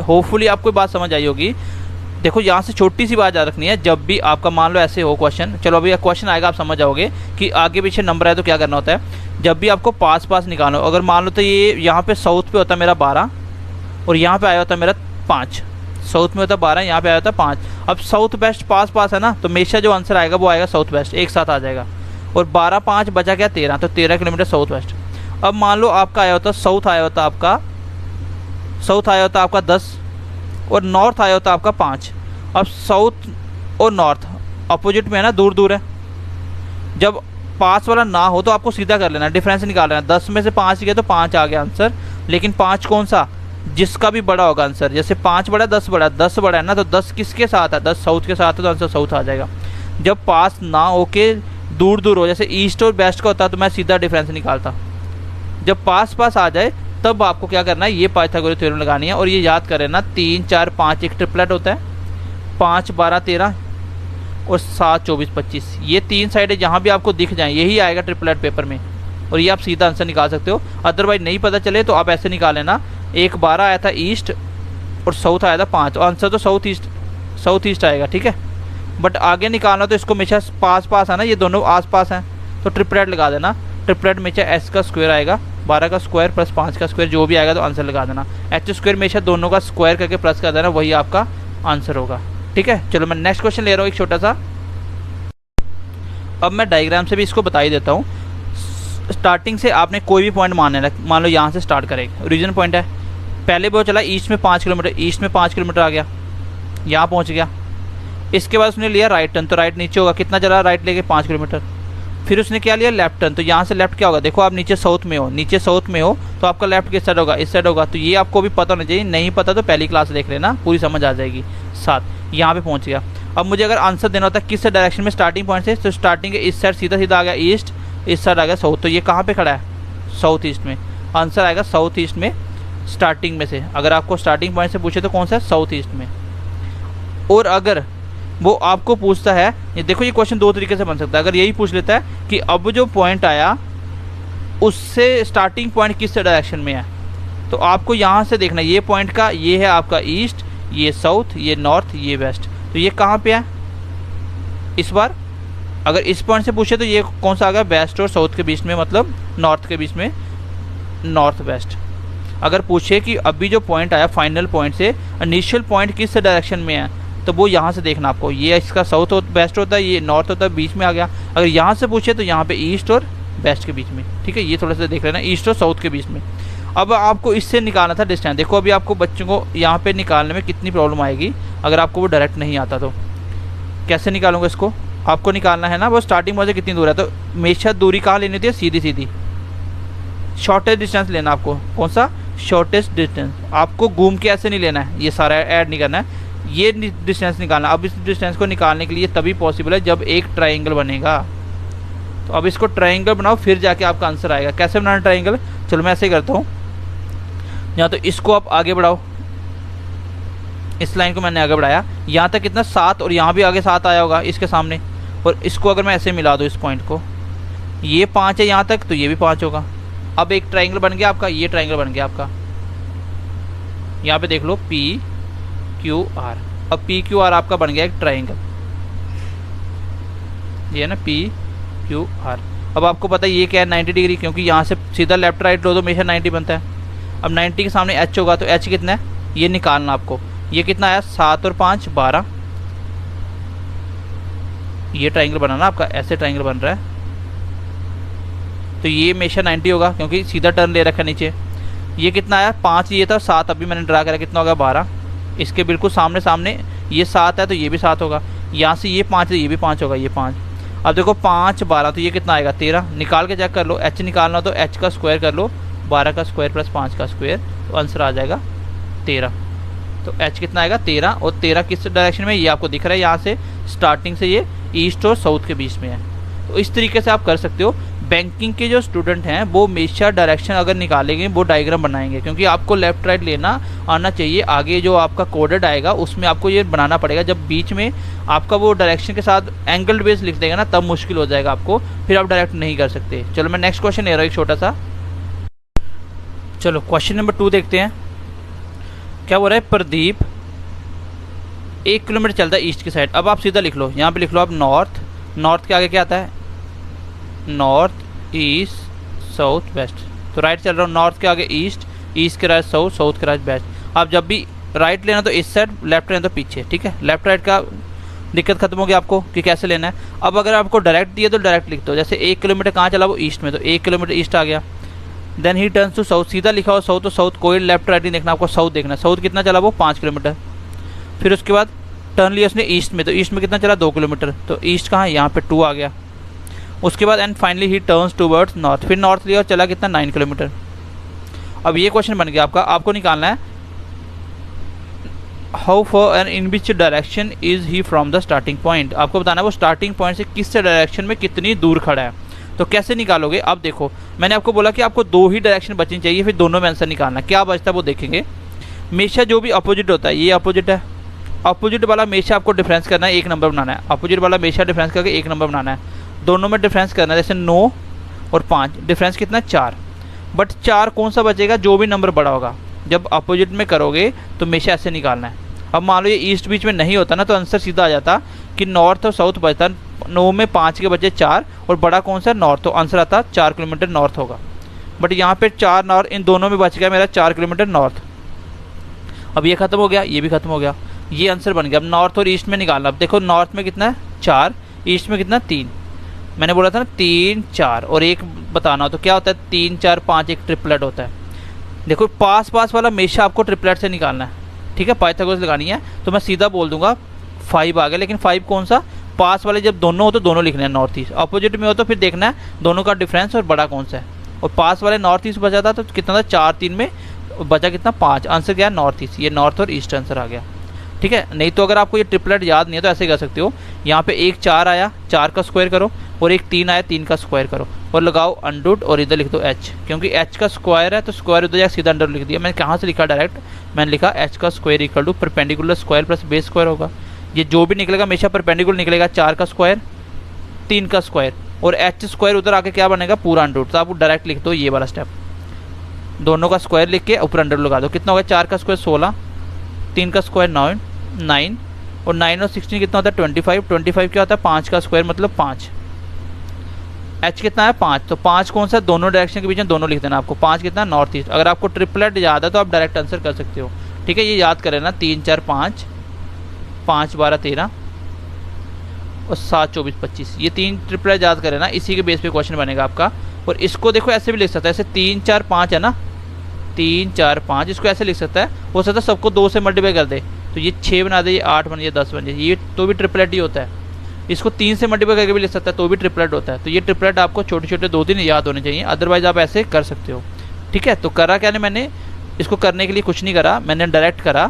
होपफुली आपको बात समझ आई होगी। देखो यहाँ से छोटी सी बात याद रखनी है, जब भी आपका मान लो ऐसे हो क्वेश्चन, चलो अभी क्वेश्चन आएगा आप समझ जाओगे कि आगे पीछे नंबर है तो क्या करना होता है। जब भी आपको पास निकालो, अगर मान लो तो ये यहाँ पे साउथ पे होता है मेरा 12 और यहाँ पे आया होता है मेरा 5, साउथ में होता है 12, यहाँ पे आया होता है 5। अब साउथ वेस्ट पास है ना, तो हमेशा जो आंसर आएगा वो आएगा साउथ वेस्ट, एक साथ आ जाएगा। और 12-5 बचा क्या 13, तो 13 किलोमीटर साउथ वेस्ट। अब मान लो आपका आया होता साउथ आया होता आपका 10 और नॉर्थ आया होता आपका 5। अब साउथ और नॉर्थ अपोजिट में है ना, दूर है। जब पास वाला ना हो तो आपको सीधा कर लेना, डिफरेंस निकाल लेना। 10 में से 5 गया तो 5 आ गया आंसर, लेकिन 5 कौन सा, जिसका भी बड़ा होगा आंसर। जैसे 5 बड़ा 10 बड़ा, 10 बड़ा है ना, तो 10 किसके साथ है, 10 साउथ के साथ है, तो आंसर साउथ आ जाएगा। जब पास ना होके दूर हो, जैसे ईस्ट और वेस्ट का होता तो मैं सीधा डिफरेंस निकालता। जब पास आ जाए तब आपको क्या करना है, ये पाइथागोरस थ्योरम लगानी है। और ये याद करें ना, 3 4 5 एक ट्रिपलेट होता है, 5 12 13 और 7 24 25। ये 3 साइडें जहाँ भी आपको दिख जाएँ यही आएगा ट्रिपलेट पेपर में, और ये आप सीधा आंसर निकाल सकते हो। अदरवाइज नहीं पता चले तो आप ऐसे निकाल लेना, एक 12 आया था ईस्ट और साउथ आया था 5, आंसर तो साउथ ईस्ट आएगा, ठीक है। बट आगे निकालना तो इसको हमेशा पास है ना, ये दोनों आस हैं, तो ट्रिपलेट लगा देना। ट्रिपलेट हमेशा एस का स्क्वायर आएगा, 12 का स्क्वायर प्लस 5 का स्क्वायर, जो भी आएगा तो आंसर लगा देना। एच स्क्वायर हमेशा दोनों का स्क्वायर करके प्लस कर देना, वही आपका आंसर होगा, ठीक है। चलो मैं नेक्स्ट क्वेश्चन ले रहा हूँ एक छोटा सा। अब मैं डायग्राम से भी इसको बता ही देता हूँ। स्टार्टिंग से आपने कोई भी पॉइंट मान लो यहाँ से स्टार्ट करेगा, ओरिजिन पॉइंट है। पहले वो चला ईस्ट में 5 किलोमीटर, ईस्ट में 5 किलोमीटर आ गया, यहाँ पहुँच गया। इसके बाद उसने लिया राइट टर्न, तो राइट नीचे होगा, कितना चला राइट लेके 5 किलोमीटर। फिर उसने क्या लिया लेफ्ट टर्न, तो यहाँ से लेफ्ट क्या होगा, देखो आप नीचे साउथ में हो तो आपका लेफ्ट किस साइड होगा, इस साइड होगा। तो ये आपको भी पता होना चाहिए, नहीं पता तो पहली क्लास देख लेना, पूरी समझ आ जाएगी साथ। यहाँ पे पहुँच गया। अब मुझे अगर आंसर देना होता है किस डायरेक्शन में स्टार्टिंग पॉइंट से, तो स्टार्टिंग के इस साइड सीधा आ गया ईस्ट, इस साइड आ गया साउथ, तो ये कहाँ पे खड़ा है साउथ ईस्ट में। आंसर आएगा साउथ ईस्ट में स्टार्टिंग में से। अगर आपको स्टार्टिंग पॉइंट से पूछे तो कौन सा है, साउथ ईस्ट में। और अगर वो आपको पूछता है, ये देखो ये क्वेश्चन दो तरीके से बन सकता है। अगर यही पूछ लेता है कि अब जो पॉइंट आया उससे स्टार्टिंग पॉइंट किस डायरेक्शन में है, तो आपको यहाँ से देखना, ये पॉइंट का ये है आपका ईस्ट, ये साउथ, ये नॉर्थ, ये वेस्ट, तो ये कहाँ पे है इस बार। अगर इस पॉइंट से पूछे तो ये कौन सा आ गया, वेस्ट और साउथ के बीच में, मतलब नॉर्थ के बीच में, नॉर्थ वेस्ट। अगर पूछे कि अभी जो पॉइंट आया फाइनल पॉइंट से इनिशियल पॉइंट किस डायरेक्शन में है, तो वो यहाँ से देखना आपको, ये इसका साउथ और वेस्ट होता है, ये नॉर्थ होता है, बीच में आ गया। अगर यहाँ से पूछे तो यहाँ पे ईस्ट और वेस्ट के बीच में, ठीक है। ये थोड़ा सा देख लेना, ईस्ट और साउथ के बीच में। अब आपको इससे निकालना था डिस्टेंस। देखो अभी आपको बच्चों को यहाँ पे निकालने में कितनी प्रॉब्लम आएगी अगर आपको वो डायरेक्ट नहीं आता तो। कैसे निकालूंगा इसको, आपको निकालना है ना वो स्टार्टिंग पॉइंट से कितनी दूर है, तो हमेशा दूरी कहाँ लेनी होती है, सीधी शॉर्टेस्ट डिस्टेंस लेना आपको। कौन सा, शॉर्टेस्ट डिस्टेंस। आपको घूम के ऐसे नहीं लेना है, ये सारा ऐड नहीं करना है। ये डिस्टेंस निकालना। अब इस डिस्टेंस को निकालने के लिए तभी पॉसिबल है जब एक ट्राइंगल बनेगा। तो अब इसको ट्राइंगल बनाओ, फिर जाके आपका आंसर आएगा। कैसे बनाना ट्राइंगल, चलो मैं ऐसे ही करता हूँ। या तो इसको आप आगे बढ़ाओ, इस लाइन को मैंने आगे बढ़ाया, यहाँ तक कितना 7, और यहाँ भी आगे 7 आया होगा इसके सामने। और इसको अगर मैं ऐसे मिला दूँ, इस पॉइंट को, ये 5 है यहाँ तक, तो ये भी 5 होगा। अब एक ट्राइंगल बन गया आपका, ये ट्राइंगल बन गया आपका। यहाँ पे देख लो PQR। अब PQR आपका बन गया एक ट्राइंगल, ये है ना PQR। अब आपको पता है ये क्या है, 90 डिग्री, क्योंकि यहाँ से सीधा लेफ्ट राइट लो तो हमेशा 90 बनता है। अब 90 के सामने H होगा, तो H कितना है ये निकालना आपको। ये कितना आया, 7 और 5 12। ये ट्राइंगल बना ना आपका, ऐसे ट्राइंगल बन रहा है, तो ये हमेशा 90 होगा क्योंकि सीधा टर्न ले रखा है नीचे। ये कितना आया, 5 ये था, 7 अभी मैंने ड्रा करा, कितना होगा 12। इसके बिल्कुल सामने सामने ये 7 है, तो ये भी 7 होगा। यहाँ से ये 5 है, ये भी 5 होगा, ये 5। अब देखो 5 12, तो ये कितना आएगा 13। निकाल के चेक कर लो, H निकालना तो H का स्क्वायर कर लो, 12 का स्क्वायर प्लस 5 का स्क्वायर, तो आंसर आ जाएगा 13। तो H कितना आएगा 13, और 13 किस डायरेक्शन में, ये आपको दिख रहा है, यहाँ से स्टार्टिंग से ये ईस्ट और साउथ के बीच में है। तो इस तरीके से आप कर सकते हो। बैंकिंग के जो स्टूडेंट हैं वो हमेशा डायरेक्शन अगर निकालेंगे वो डायग्राम बनाएंगे, क्योंकि आपको लेफ्ट राइट लेना आना चाहिए। आगे जो आपका कोडेड आएगा उसमें आपको ये बनाना पड़ेगा। जब बीच में आपका वो डायरेक्शन के साथ एंगल बेस लिख देगा ना, तब मुश्किल हो जाएगा आपको, फिर आप डायरेक्ट नहीं कर सकते। चलो मैं नेक्स्ट क्वेश्चन ले रहा हूँ एक छोटा सा। चलो क्वेश्चन नंबर 2 देखते हैं। क्या बोल रहा है, प्रदीप 1 किलोमीटर चलता है ईस्ट की साइड। अब आप सीधा लिख लो, यहाँ पे लिख लो आप नॉर्थ। नॉर्थ के आगे क्या आता है, नॉर्थ ईस्ट साउथ वेस्ट। तो राइट चल रहा हूँ, नॉर्थ के आगे ईस्ट, ईस्ट के राइट साउथ, साउथ के राइट वेस्ट। आप जब भी राइट लेना तो इस साइड, लेफ्ट लेना तो पीछे, ठीक है। लेफ्ट राइट का दिक्कत खत्म हो गया आपको कि कैसे लेना है। अब अगर आपको डायरेक्ट दिए तो डायरेक्ट लिख दो। जैसे 1 किलोमीटर कहाँ चला, वो ईस्ट में, तो 1 किलोमीटर ईस्ट आ गया। Then he turns to south, सीधा लिखा हो साउथ, तो साउथ कोई लेफ्ट राइट नहीं देखना आपको, साउथ देखना है। साउथ कितना चला, वो 5 किलोमीटर। फिर उसके बाद टर्न लिया उसने ईस्ट में, तो ईस्ट में कितना चला 2 किलोमीटर, तो ईस्ट कहाँ, यहाँ पे 2 आ गया। उसके बाद and finally he turns towards north, फिर नॉर्थ लिया और चला कितना 9 किलोमीटर। अब ये क्वेश्चन बन गया आपका, आपको निकालना है how for and in which direction is he from the starting point. आपको बताना है वो स्टार्टिंग पॉइंट से किस डायरेक्शन में कितनी दूर खड़ा है। तो कैसे निकालोगे, अब देखो मैंने आपको बोला कि आपको 2 ही डायरेक्शन बचनी चाहिए, फिर दोनों में आंसर निकालना। क्या बचता है वो देखेंगे। हमेशा जो भी अपोजिट होता है, ये अपोजिट है, अपोजिट वाला हमेशा आपको डिफरेंस करना है, 1 नंबर बनाना है। अपोजिट वाला हमेशा डिफरेंस करके 1 नंबर बनाना है। दोनों में डिफरेंस करना है, जैसे 9 और 5, डिफरेंस कितना 4। बट 4 कौन सा बचेगा, जो भी नंबर बड़ा होगा। जब अपोजिट में करोगे तो हमेशा ऐसे निकालना है। अब मान लो ये ईस्ट बीच में नहीं होता ना, तो आंसर सीधा आ जाता कि नॉर्थ और साउथ बचता। 9 में 5 के बचे 4, और बड़ा कौन सा, नॉर्थ, तो आंसर आता 4 किलोमीटर नॉर्थ होगा। बट यहाँ पे 4 नॉर्थ, इन दोनों में बच गया मेरा 4 किलोमीटर नॉर्थ। अब ये खत्म हो गया, ये भी खत्म हो गया, ये आंसर बन गया। अब नॉर्थ और ईस्ट में निकालना। अब देखो नॉर्थ में कितना है 4, ईस्ट में कितना 3। मैंने बोला था ना 3 4 और 1 बताना हो, तो क्या होता है 3 4 5 एक ट्रिपलेट होता है। देखो पास पास वाला हमेशा आपको ट्रिपलेट से निकालना है, ठीक है। पाइथागोरस लगानी है, तो मैं सीधा बोल दूंगा 5 आ गया। लेकिन 5 कौन सा, पास वाले जब दोनों हो तो दोनों लिखने हैं नॉर्थ ईस्ट। अपोजिट में हो तो फिर देखना है दोनों का डिफरेंस और बड़ा कौन सा है। और पास वाले नॉर्थ ईस्ट बचा था, तो कितना था 4 3 में बचा कितना 5। आंसर क्या है नॉर्थ ईस्ट, ये नॉर्थ और ईस्ट आंसर आ गया, ठीक है। नहीं तो अगर आपको ये ट्रिपलेट याद नहीं है तो ऐसे कर सकते हो। यहाँ पे एक 4 आया, 4 का स्क्वायर करो, और एक 3 आया, 3 का स्क्वायर करो, और लगाओ अंडर, और इधर लिख दो h, क्योंकि h का स्क्वायर है तो स्क्वायर उधर जाकर सीधा अंडर लिख दिया। मैंने कहाँ से लिखा डायरेक्ट, मैंने लिखा h का square equal to perpendicular square plus base square होगा। ये जो भी निकलेगा हमेशा परपेंडिकुलर निकलेगा। 4 का स्क्वायर, 3 का स्क्वायर, और h स्क्वायर उधर आके क्या बनेगा पूरा अंडर। तो आप डायरेक्ट लिख दो ये वाला स्टेप, दोनों का स्क्वायर लिख के ऊपर अंडर लगा दो। कितना होगा 4 का स्क्वायर 16, 3 का स्क्वायर 9, और 9 और 16 कितना होता है 25। 25 क्या होता है 5 का स्क्वायर मतलब 5। h कितना है 5, तो 5 कौन सा, दोनों डायरेक्शन के बीच में दोनों लिख देना आपको। 5 कितना नॉर्थ ईस्ट। अगर आपको ट्रिपलेट याद है तो आप डायरेक्ट आंसर कर सकते हो, ठीक है। ये याद करें ना 3 4 5, 5 12 13 और 7 24 25, ये 3 ट्रिपलेट याद करें ना, इसी के बेस पे क्वेश्चन बनेगा आपका। और इसको देखो ऐसे भी लिख सकता है, ऐसे 3 4 5 है ना, 3 4 5, इसको ऐसे लिख सकता है। हो सकता है सबको 2 से मल्टीप्लाई कर दे, तो ये 6 बना दे, ये 8 बन जाए, 10 बन जाए, ये तो भी ट्रिपलेट ही होता है। इसको 3 से मल्टीप्लाई करके भी लिख सकता है, तो भी ट्रिपलेट होता है। तो ये ट्रिपलेट आपको छोटे छोटे 2-3 याद होने चाहिए, अदरवाइज आप ऐसे कर सकते हो, ठीक है। तो करा क्या मैंने इसको करने के लिए कुछ नहीं करा, मैंने डायरेक्ट करा।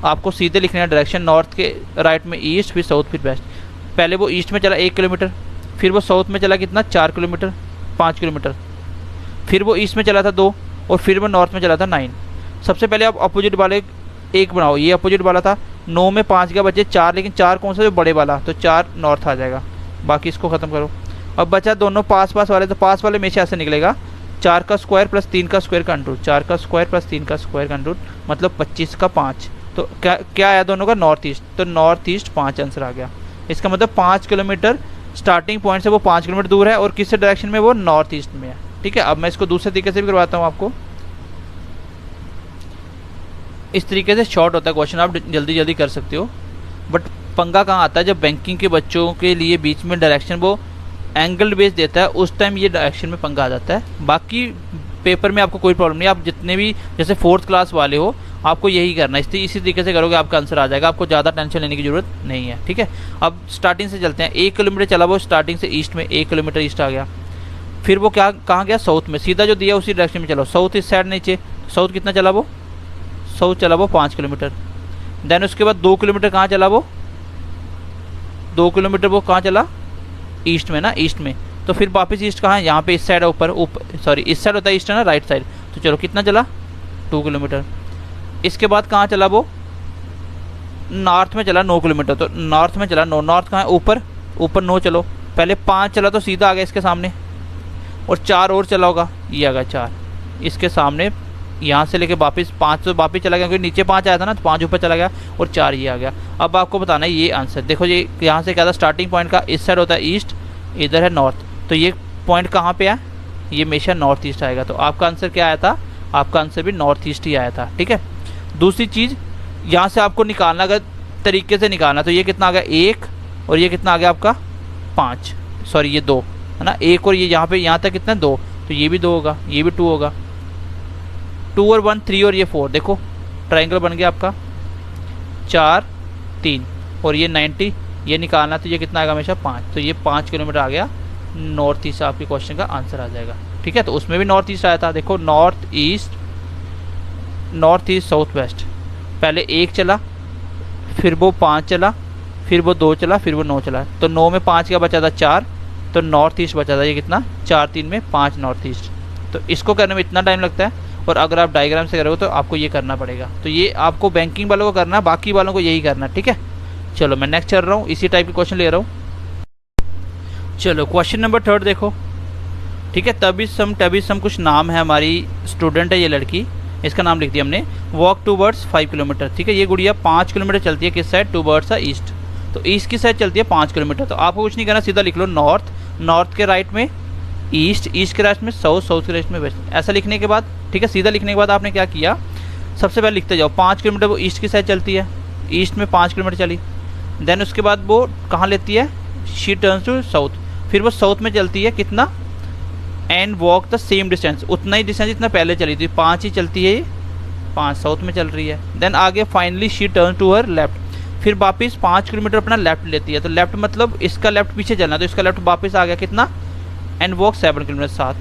आपको सीधे लिखना है डायरेक्शन, नॉर्थ के राइट में ईस्ट, फिर साउथ, फिर वेस्ट। पहले वो ईस्ट में चला 1 किलोमीटर, फिर वो साउथ में चला कितना 4 किलोमीटर, 5 किलोमीटर, फिर वो ईस्ट में चला था 2, और फिर वो नॉर्थ में चला था 9। सबसे पहले आप अपोजिट वाले एक बनाओ, ये अपोजिट वाला था 9 में 5 का बचे 4, लेकिन 4 कौन सा जो बड़े वाला, तो 4 नॉर्थ आ जाएगा। बाकी इसको ख़त्म करो। अब बचा दोनों पास पास वाले, तो पास वाले में से ऐसे निकलेगा 4 का स्क्वायर प्लस 3 का स्क्वायर का अंडर, 4 का स्क्वायर प्लस 3 का स्क्वायर का अंडर, मतलब 25 का 5। तो क्या आया दोनों का, नॉर्थ ईस्ट। तो नॉर्थ ईस्ट 5 आंसर आ गया। इसका मतलब 5 किलोमीटर स्टार्टिंग पॉइंट से वो 5 किलोमीटर दूर है, और किस डायरेक्शन में, वो नॉर्थ ईस्ट में है। ठीक है, अब मैं इसको दूसरे तरीके से भी करवाता हूँ आपको। इस तरीके से शॉर्ट होता है क्वेश्चन, आप जल्दी जल्दी कर सकते हो। बट पंगा कहाँ आता है, जब बैंकिंग के बच्चों के लिए बीच में डायरेक्शन वो एंगल बेस देता है, उस टाइम ये डायरेक्शन में पंगा आ जाता है। बाकी पेपर में आपको कोई प्रॉब्लम नहीं, आप जितने भी जैसे 4th क्लास वाले हो आपको यही करना है, इसी तरीके से करोगे आपका आंसर आ जाएगा, आपको ज़्यादा टेंशन लेने की जरूरत नहीं है। ठीक है, अब स्टार्टिंग से चलते हैं। 1 किलोमीटर चला वो स्टार्टिंग से ईस्ट में, 1 किलोमीटर ईस्ट आ गया, फिर वो कहाँ गया, साउथ में। सीधा जो दिया उसी डायरेक्शन में चलो, साउथ इस साइड नीचे, साउथ कितना चला वो, साउथ चला वो 5 किलोमीटर। देन उसके बाद 2 किलोमीटर कहाँ चला वो, 2 किलोमीटर वो कहाँ चला, ईस्ट में ना, ईस्ट में। तो फिर वापस ईस्ट कहाँ है, यहाँ पे इस साइड है, ऊपर सॉरी इस साइड होता है ईस्ट है ना, राइट साइड। तो चलो कितना चला, 2 किलोमीटर। इसके बाद कहाँ चला वो, नॉर्थ में चला 9 किलोमीटर। तो नॉर्थ में चला 9, नॉर्थ कहाँ है, ऊपर 9। चलो पहले 5 चला तो सीधा आ गया इसके सामने, और 4 और चला होगा, ये आ गया 4 इसके सामने। यहाँ से लेके वापस 5 तो वापस चला गया, क्योंकि नीचे 5 आया था ना, तो 5 ऊपर चला गया, और 4 ये आ गया। अब आपको बताना है ये आंसर। देखो ये यहाँ से क्या था, स्टार्टिंग पॉइंट का इस साइड होता है ईस्ट, इधर है नॉर्थ। तो ये पॉइंट कहाँ पे है, ये हमेशा नॉर्थ ईस्ट आएगा। तो आपका आंसर क्या आया था, आपका आंसर भी नॉर्थ ईस्ट ही आया था। ठीक है, दूसरी चीज़ यहाँ से आपको निकालना, अगर तरीके से निकालना, तो ये कितना आ गया 1, और ये कितना आ गया आपका 5, सॉरी ये 2 है ना, 1 और ये यहाँ पे यहाँ तक कितना 2, तो ये भी 2 होगा, ये भी 2 होगा, 2 और 1 3, और ये 4। देखो ट्रायंगल बन गया आपका 4 3, और ये 90, ये निकालना, तो ये कितना आएगा हमेशा 5। तो ये 5 किलोमीटर आ गया, नॉर्थ ईस्ट आपके क्वेश्चन का आंसर आ जाएगा। ठीक है, तो उसमें भी नॉर्थ ईस्ट आया था। देखो नॉर्थ ईस्ट साउथ वेस्ट, पहले 1 चला, फिर वो 5 चला, फिर वो 2 चला, फिर वो 9 चला। तो 9 में 5 का बचा था 4, तो नॉर्थ ईस्ट बचा था ये कितना 4 3 में 5 नॉर्थ ईस्ट। तो इसको करने में इतना टाइम लगता है, और अगर आप डायग्राम से करोगे तो आपको ये करना पड़ेगा। तो ये आपको बैंकिंग वालों को करना है, बाकी वालों को यही करना है। ठीक है, चलो मैं नेक्स्ट चल रहा हूँ, इसी टाइप के क्वेश्चन ले रहा हूँ। चलो क्वेश्चन नंबर 3 देखो। ठीक है, तभी सम कुछ नाम है, हमारी स्टूडेंट है ये लड़की, इसका नाम लिख दिया हमने। Walk towards 5 kilometre. ठीक है, ये गुड़िया 5 किलोमीटर चलती है, किस साइड, टूवर्ड्स ईस्ट। तो ईस्ट की साइड चलती है 5 किलोमीटर। तो आपको कुछ नहीं करना, सीधा लिख लो नॉर्थ के राइट में ईस्ट के राइट में साउथ के राइट में वेस्ट। ऐसा लिखने के बाद, ठीक है, सीधा लिखने के बाद आपने क्या किया, सबसे पहले लिखते जाओ 5 किलोमीटर वो ईस्ट की साइड चलती है, ईस्ट में 5 किलोमीटर चली। देन उसके बाद वो कहाँ लेती है, शी टर्न्स टू साउथ, फिर वो साउथ में चलती है कितना, and walk the same distance, उतना ही डिस्टेंस जितना पहले चली थी, 5 ही चलती है, ये 5 साउथ में चल रही है। देन आगे finally she turn to her left, फिर वापस 5 किलोमीटर अपना लेफ्ट लेती है। तो लेफ्ट मतलब इसका लेफ्ट पीछे चलना, तो इसका लेफ्ट वापस आ गया कितना, एंड वॉक 7 किलोमीटर 7।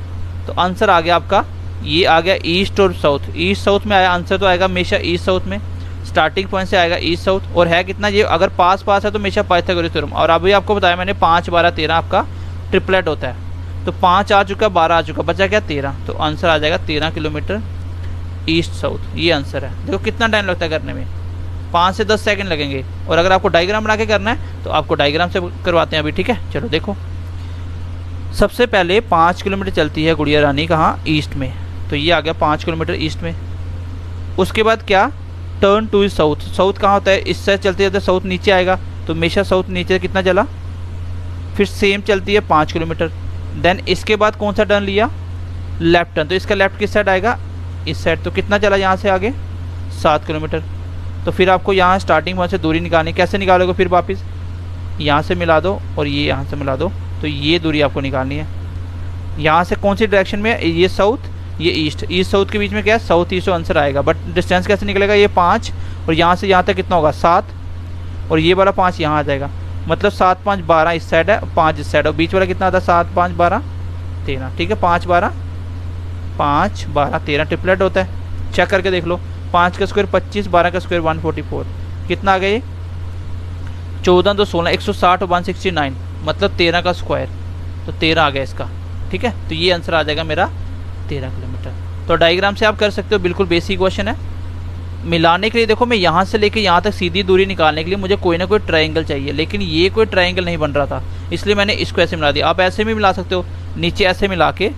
तो आंसर आ गया आपका, ये आ गया ईस्ट और साउथ, ईस्ट साउथ में आया, आंसर तो आएगा हमेशा ईस्ट साउथ में, स्टार्टिंग पॉइंट से आएगा ईस्ट साउथ। और है कितना, ये अगर पास है तो हमेशा पाइथागोरस थ्योरम। और अभी आपको बताया मैंने 5 12 13 आपका ट्रिपलेट होता है। तो 5 आ चुका, 12 आ चुका, बचा क्या 13। तो आंसर आ जाएगा 13 किलोमीटर ईस्ट साउथ, ये आंसर है। देखो कितना टाइम लगता है करने में, 5 से 10 सेकंड लगेंगे। और अगर आपको डायग्राम बना के करना है तो आपको डायग्राम से करवाते हैं अभी। ठीक है, चलो देखो, सबसे पहले 5 किलोमीटर चलती है गुड़िया रानी, कहाँ, ईस्ट में। तो ये आ गया 5 किलोमीटर ईस्ट में। उसके बाद क्या, टर्न टू साउथ, साउथ कहाँ होता है, इस साइड चलते जाते साउथ नीचे आएगा, तो हमेशा साउथ नीचे कितना चला, फिर सेम चलती है 5 किलोमीटर। देन इसके बाद कौन सा टर्न लिया, लेफ्ट टर्न, तो इसका लेफ्ट किस साइड आएगा, इस साइड। तो कितना चला यहाँ से आगे, 7 किलोमीटर। तो फिर आपको यहाँ स्टार्टिंग पॉइंट से दूरी निकालनी, कैसे निकालोगे, फिर वापस यहाँ से मिला दो और ये यहाँ से मिला दो, तो ये दूरी आपको निकालनी है। यहाँ से कौन सी डायरेक्शन में, ये साउथ, ये ईस्ट, ईस्ट साउथ के बीच में क्या है, साउथ ईस्ट आंसर आएगा। बट डिस्टेंस कैसे निकलेगा, ये 5 और यहाँ से यहाँ तक कितना होगा 7, और ये वाला 5 यहाँ आ जाएगा, मतलब 7 5 12 इस साइड है, 5 इस साइड, और बीच वाला कितना आता है, 7 5 12 13। ठीक है, 5 12 5 12 13 ट्रिपलेट होता है, चेक करके देख लो। 5 का स्क्वायर 25, 12 का स्क्वायर 144, कितना आ गया ये 14 2 16, 160 और 169, मतलब 13 का स्क्वायर, तो 13 आ गया इसका। ठीक है, तो ये आंसर आ जाएगा मेरा 13 किलोमीटर। तो डायग्राम से आप कर सकते हो, बिल्कुल बेसिक क्वेश्चन है। मिलाने के लिए देखो, मैं यहाँ से लेके यहाँ तक सीधी दूरी निकालने के लिए मुझे कोई ना कोई ट्रायंगल चाहिए, लेकिन ये कोई ट्रायंगल नहीं बन रहा था, इसलिए मैंने इसको ऐसे मिला दिया। आप ऐसे भी मिला सकते हो, नीचे ऐसे मिला के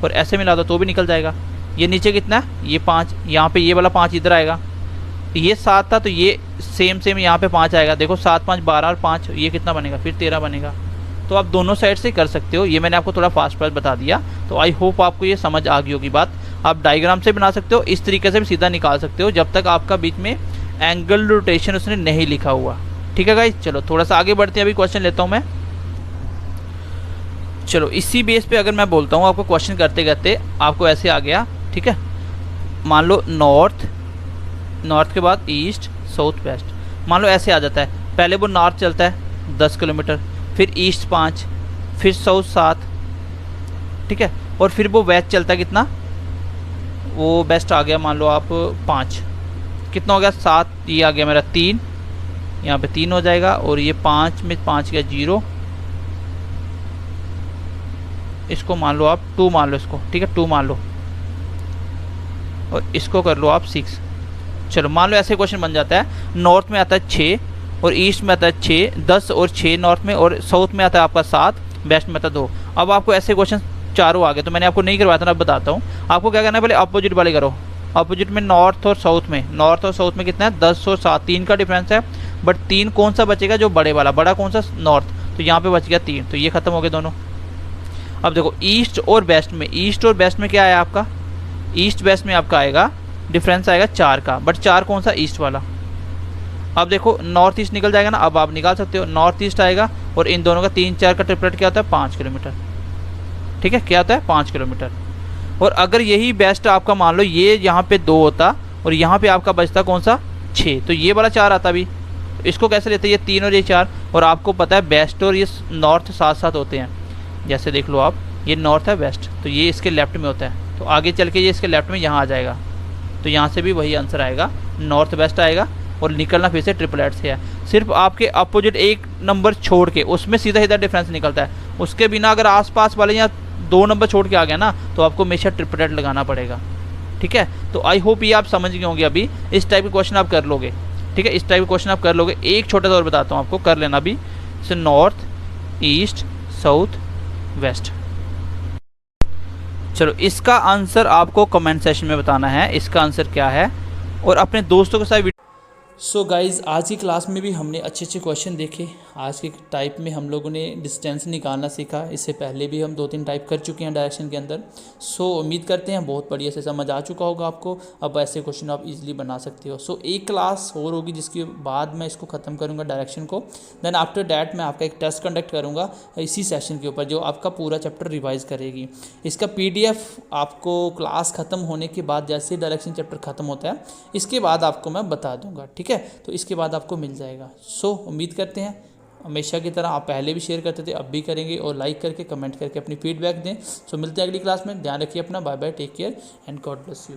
और ऐसे मिला दो तो भी निकल जाएगा। ये नीचे कितना है, ये 5, यहाँ पे ये वाला 5 इधर आएगा, ये 7 था तो ये सेम यहाँ पे 5 आएगा। देखो 7 5 12 और 5, ये कितना बनेगा, फिर 13 बनेगा। तो आप दोनों साइड से कर सकते हो, ये मैंने आपको थोड़ा फास्ट बता दिया। तो आई होप आपको ये समझ आ गई होगी बात। आप डायग्राम से बना सकते हो, इस तरीके से भी सीधा निकाल सकते हो, जब तक आपका बीच में एंगल रोटेशन उसने नहीं लिखा हुआ। ठीक है गाइस, चलो थोड़ा सा आगे बढ़ते हैं, अभी क्वेश्चन लेता हूँ मैं। चलो इसी बेस पे अगर मैं बोलता हूँ आपको, क्वेश्चन करते करते आपको ऐसे आ गया। ठीक है, मान लो नॉर्थ के बाद ईस्ट साउथ वेस्ट, मान लो ऐसे आ जाता है। पहले वो नॉर्थ चलता है 10 किलोमीटर, फिर ईस्ट 5, फिर साउथ 7, ठीक है, और फिर वो वेस्ट चलता है कितना, वो वेस्ट आ गया मान लो आप 5, कितना हो गया 7, ये आ गया मेरा 3, यहाँ पे 3 हो जाएगा, और ये 5 में 5 गया 0, इसको मान लो आप 2 मान लो इसको, ठीक है 2 मान लो, और इसको कर लो आप 6। चलो मान लो ऐसे क्वेश्चन बन जाता है, नॉर्थ में आता है 6 और ईस्ट में आता है 6, 10 और 6 नॉर्थ में, और साउथ में आता है आपका 7, वेस्ट में आता है 2। अब आपको ऐसे क्वेश्चन चारों आ गए, तो मैंने आपको नहीं करवाया था ना, अब बताता हूँ आपको क्या करना है। पहले अपोजिट वाले करो, अपोजिट में नॉर्थ और साउथ में कितना है 10 और 7, 3 का डिफरेंस है, बट 3 कौन सा बचेगा, जो बड़े वाला, बड़ा कौन सा नॉर्थ, तो यहाँ पे बच गया 3, तो ये खत्म हो गए दोनों। अब देखो ईस्ट और वेस्ट में क्या है आपका, ईस्ट वेस्ट में आपका आएगा डिफरेंस आएगा 4 का, बट 4 कौन सा, ईस्ट वाला। अब देखो नॉर्थ ईस्ट निकल जाएगा ना, अब आप निकाल सकते हो, नॉर्थ ईस्ट आएगा और इन दोनों का 3 4 का ट्रिपलेट क्या होता है 5 किलोमीटर। ठीक है, क्या होता है 5 किलोमीटर। और अगर यही बेस्ट आपका मान लो ये यहाँ पे 2 होता और यहाँ पे आपका बचता कौन सा 6, तो ये वाला 4 आता भी, इसको कैसे लेते हैं, ये 3 और ये 4, और आपको पता है बेस्ट और ये नॉर्थ साथ साथ होते हैं। जैसे देख लो आप, ये नॉर्थ है वेस्ट, तो ये इसके लेफ्ट में होता है, तो आगे चल के ये इसके लेफ्ट में यहाँ आ जाएगा, तो यहाँ से भी वही आंसर आएगा, नॉर्थ वेस्ट आएगा, और निकलना फिर से ट्रिपलेट से है। सिर्फ आपके अपोजिट एक नंबर छोड़ के उसमें सीधा डिफरेंस निकलता है, उसके बिना अगर आसपास वाले यहाँ 2 नंबर छोड़ के आ गया ना, तो आपको हमेशा ट्रिपलेट लगाना पड़ेगा। ठीक है, तो आई होप ये आप समझ गए होंगे। अभी इस टाइप के क्वेश्चन आप कर लोगे, ठीक है, इस टाइप के क्वेश्चन आप कर लोगे। एक छोटा सा और बताता हूँ आपको, कर लेना अभी, जैसे नॉर्थ ईस्ट साउथ वेस्ट। चलो इसका आंसर आपको कमेंट सेक्शन में बताना है, इसका आंसर क्या है, और अपने दोस्तों के साथ। सो गाइज़, आज की क्लास में भी हमने अच्छे अच्छे क्वेश्चन देखे। आज के टाइप में हम लोगों ने डिस्टेंस निकालना सीखा, इससे पहले भी हम 2-3 टाइप कर चुके हैं डायरेक्शन के अंदर। सो उम्मीद करते हैं बहुत बढ़िया से समझ आ चुका होगा आपको। अब ऐसे क्वेश्चन आप इजीली बना सकते हो। सो एक क्लास और होगी जिसके बाद मैं इसको ख़त्म करूँगा डायरेक्शन को। देन आफ्टर डैट मैं आपका एक टेस्ट कंडक्ट करूँगा इसी सेशन के ऊपर, जो आपका पूरा चैप्टर रिवाइज़ करेगी। इसका PDF आपको क्लास ख़त्म होने के बाद, जैसे डायरेक्शन चैप्टर ख़त्म होता है, इसके बाद आपको मैं बता दूँगा। ठीक है, तो इसके बाद आपको मिल जाएगा। सो उम्मीद करते हैं हमेशा की तरह, आप पहले भी शेयर करते थे, अब भी करेंगे, और लाइक करके कमेंट करके अपनी फीडबैक दें। सो मिलते हैं अगली क्लास में, ध्यान रखिए अपना, bye bye, take care and God bless you.